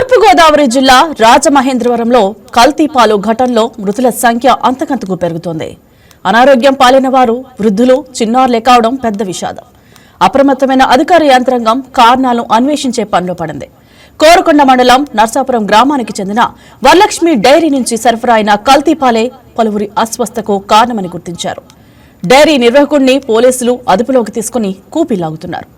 తూర్పు గోదావరి జిల్లా రాజమహేంద్రవరంలో కల్తీ పాలు ఘటనలో మృతుల సంఖ్య అంతకంతకు పెరుగుతోంది. అనారోగ్యం పాలైన వారు వృద్ధులు చిన్నారులే కావడం పెద్ద విషాదం. అప్రమత్తమైన అధికార యంత్రాంగం కారణాలను అన్వేషించే పనిలో పడింది. కోరుకొండ మండలం నర్సాపురం గ్రామానికి చెందిన వరలక్ష్మి డైరీ నుంచి సరఫరా అయిన కల్తీ పాలే పలువురి అస్వస్థకు కారణమని గుర్తించారు. డైరీ నిర్వాహకుడిని పోలీసులు అదుపులోకి తీసుకుని కూపీలాగుతున్నారు.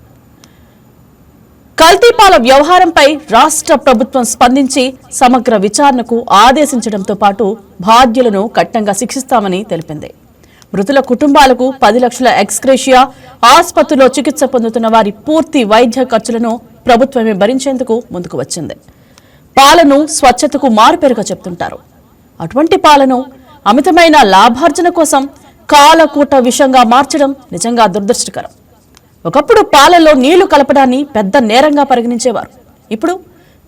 కల్తీపాల వ్యవహారంపై రాష్ట్ర ప్రభుత్వం స్పందించి సమగ్ర విచారణకు ఆదేశించడంతో పాటు బాధ్యులను కఠినంగా శిక్షిస్తామని తెలిపింది. మృతుల కుటుంబాలకు 10 లక్షల ఎక్స్గ్రేషియా, ఆసుపత్రిలో చికిత్స పొందుతున్న వారి పూర్తి వైద్య ఖర్చులను ప్రభుత్వమే భరించేందుకు ముందుకు వచ్చింది. పాలను స్వచ్ఛతకు మారుపేరుగా చెప్తుంటారు. అటువంటి పాలను అమితమైన లాభార్జన కోసం కాలకూట విషంగా మార్చడం నిజంగా దురదృష్టకరం. ఒకప్పుడు పాలలో నీళ్లు కలపడాన్ని పెద్ద నేరంగా పరిగణించేవారు. ఇప్పుడు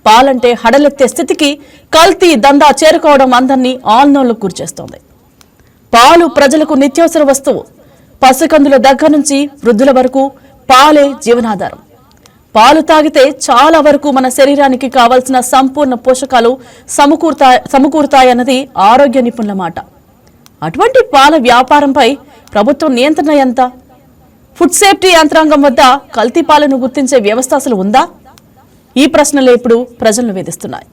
పాలంటే హడలెత్తే స్థితికి కల్తీ దందా చేరుకోవడం అందరినీ ఆందోళనకు గురిచేస్తోంది. పాలు ప్రజలకు నిత్యావసర వస్తువు. పసికందుల దగ్గర నుంచి వృద్ధుల వరకు పాలే జీవనాధారం. పాలు తాగితే చాలా వరకు మన శరీరానికి కావాల్సిన సంపూర్ణ పోషకాలు సమకూరుతాయన్నది ఆరోగ్య నిపుణుల మాట. అటువంటి పాల వ్యాపారంపై ప్రభుత్వం నియంత్రణ ఎంత? ఫుడ్ సేఫ్టీ యంత్రాంగం వద్ద కల్తీ పాలను గుర్తించే వ్యవస్థ అసలు ఉందా? ఈ ప్రశ్నలే ఇప్పుడు ప్రజలను వేధిస్తున్నాయి.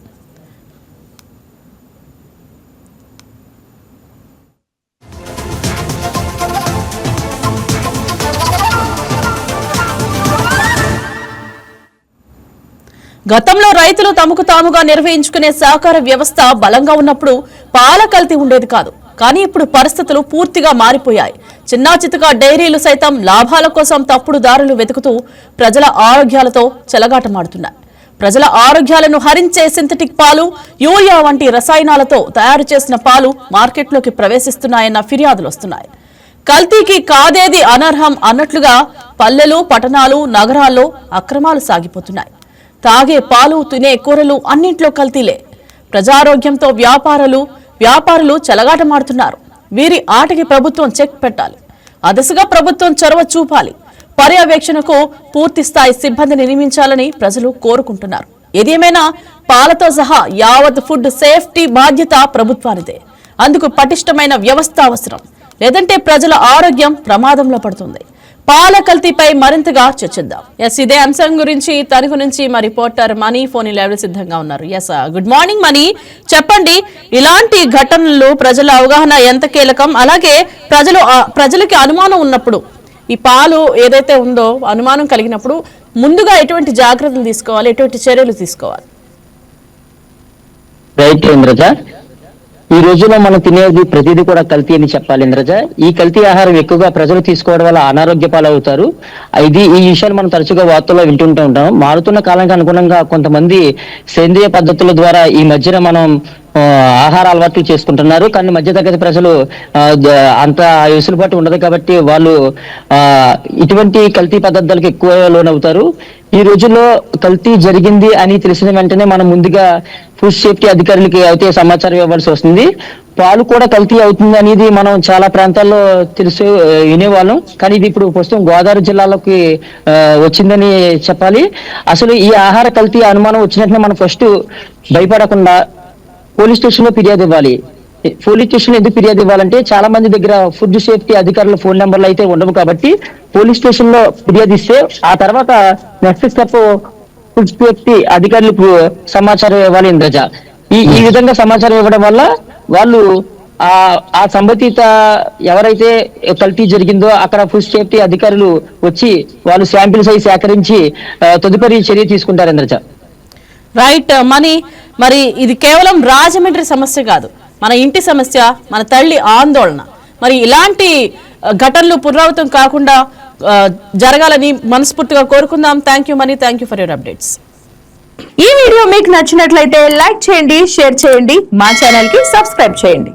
గతంలో రైతులు తమకు తాముగా నిర్వహించుకునే సహకార వ్యవస్థ బలంగా ఉన్నప్పుడు పాల కల్తీ ఉండేది కాదు. కానీ ఇప్పుడు పరిస్థితులు పూర్తిగా మారిపోయాయి. చిన్నా చితకా డైరీలు సైతం లాభాల కోసం తప్పుడు దారులు వెతుకుతూ ప్రజల ఆరోగ్యాలతో చెలగాటమాడుతున్నాయి. ప్రజల ఆరోగ్యాలను హరించే సింథటిక్ పాలు, యూరియా వంటి రసాయనాలతో తయారు చేసిన పాలు మార్కెట్లోకి ప్రవేశిస్తున్నాయన్న ఫిర్యాదులు వస్తున్నాయి. కల్తీకి కాదేది అనర్హం అన్నట్లుగా పల్లెలు, పట్టణాలు, నగరాల్లో అక్రమాలు సాగిపోతున్నాయి. తాగే పాలు, తినే కూరలు అన్నింట్లో కల్తీలే. ప్రజారోగ్యంతో వ్యాపారులు చెలగాటమాడుతున్నారు. వీరి ఆటకి ప్రభుత్వం చెక్ పెట్టాలి. ఆ దిశగా ప్రభుత్వం చొరవ చూపాలి. పర్యవేక్షణకు పూర్తి స్థాయి సిబ్బందిని నియమించాలని ప్రజలు కోరుకుంటున్నారు. ఏదేమైనా పాలతో సహా యావత్ ఫుడ్ సేఫ్టీ బాధ్యత ప్రభుత్వానిదే. అందుకు పటిష్టమైన వ్యవస్థ అవసరం. లేదంటే ప్రజల ఆరోగ్యం ప్రమాదంలో పడుతుంది. పాల కల్తీపై మరింతగా చర్చిద్దాం. ఇదే అంశం గురించి తణుకు నుంచి మా రిపోర్టర్ మనీ ఫోన్ లైవ్ సిద్ధంగా ఉన్నారు. గుడ్ మార్నింగ్ మనీ, చెప్పండి, ఇలాంటి ఘటనలు ప్రజల అవగాహన ఎంత కీలకం? అలాగే ప్రజలకి అనుమానం ఉన్నప్పుడు, ఈ పాలు ఏదైతే ఉందో అనుమానం కలిగినప్పుడు ముందుగా ఎటువంటి జాగ్రత్తలు తీసుకోవాలి, ఎటువంటి చర్యలు తీసుకోవాలి? రైట్ ఇంద్రజ, ఈ రోజులో మనం తినేది ప్రతిదీ కూడా కల్తీ అని చెప్పాలి ఇంద్రజ. ఈ కల్తీ ఆహారం ఎక్కువగా ప్రజలు తీసుకోవడం వల్ల అనారోగ్య పాలవుతారు. ఈ విషయాలు మనం తరచుగా వార్తల్లో వింటుంటూ ఉంటాం. మారుతున్న కాలానికి అనుగుణంగా కొంతమంది సేంద్రియ పద్ధతుల ద్వారా ఈ మధ్యన మనం ఆహార అలవాట్లు చేసుకుంటున్నారు. కానీ మధ్యతరగతి ప్రజలు అంత వెసులుబాటు ఉండదు కాబట్టి వాళ్ళు ఇటువంటి కల్తీ పదార్థాలకు ఎక్కువ లోనవుతారు. ఈ రోజుల్లో కల్తీ జరిగింది అని తెలిసిన వెంటనే మనం ముందుగా ఫుడ్ సేఫ్టీ అధికారులకి అయితే సమాచారం ఇవ్వాల్సి వస్తుంది. పాలు కూడా కల్తీ అవుతుంది అనేది మనం చాలా ప్రాంతాల్లో వినేవాళ్ళం. కానీ ఇది ఇప్పుడు ప్రస్తుతం గోదావరి జిల్లాలోకి వచ్చిందని చెప్పాలి. అసలు ఈ ఆహార కల్తీ అనుమానం వచ్చినట్టు మనం ఫస్ట్ భయపడకుండా పోలీస్ స్టేషన్ లో ఫిర్యాదు ఇవ్వాలి. పోలీస్ స్టేషన్ ఎందుకు ఫిర్యాదు ఇవ్వాలంటే చాలా మంది దగ్గర ఫుడ్ సేఫ్టీ అధికారుల ఫోన్ నెంబర్లు అయితే ఉండవు కాబట్టి పోలీస్ స్టేషన్ లో ఫిర్యాదు ఇస్తే ఆ తర్వాత నెక్స్ట్ స్టెప్ ఫుడ్ సేఫ్టీ అధికారులకు సమాచారం ఇవ్వాలి ఇంద్రజ. ఈ విధంగా సమాచారం ఇవ్వడం వల్ల వాళ్ళు ఆ సంబంధిత ఎవరైతే కల్తీ జరిగిందో అక్కడ ఫుడ్ సేఫ్టీ అధికారులు వచ్చి వాళ్ళు శాంపిల్స్ అయి సేకరించి తదుపరి చర్య తీసుకుంటారు ఇంద్రజ. రైట్ మనీ, మరి ఇది కేవలం రాజమండ్రి సమస్య కాదు, మన ఇంటి సమస్య, మన తల్లి ఆందోళన. మరి ఇలాంటి ఘటనలు పునరావృతం కాకుండా జరగాలని మనస్ఫూర్తిగా కోరుకుందాం. Thank you money, thank you for your updates. ఈ వీడియో మీకు నచ్చినట్లయితే లైక్ చేయండి, షేర్ చేయండి, మా ఛానల్ కి సబ్స్క్రైబ్ చేయండి.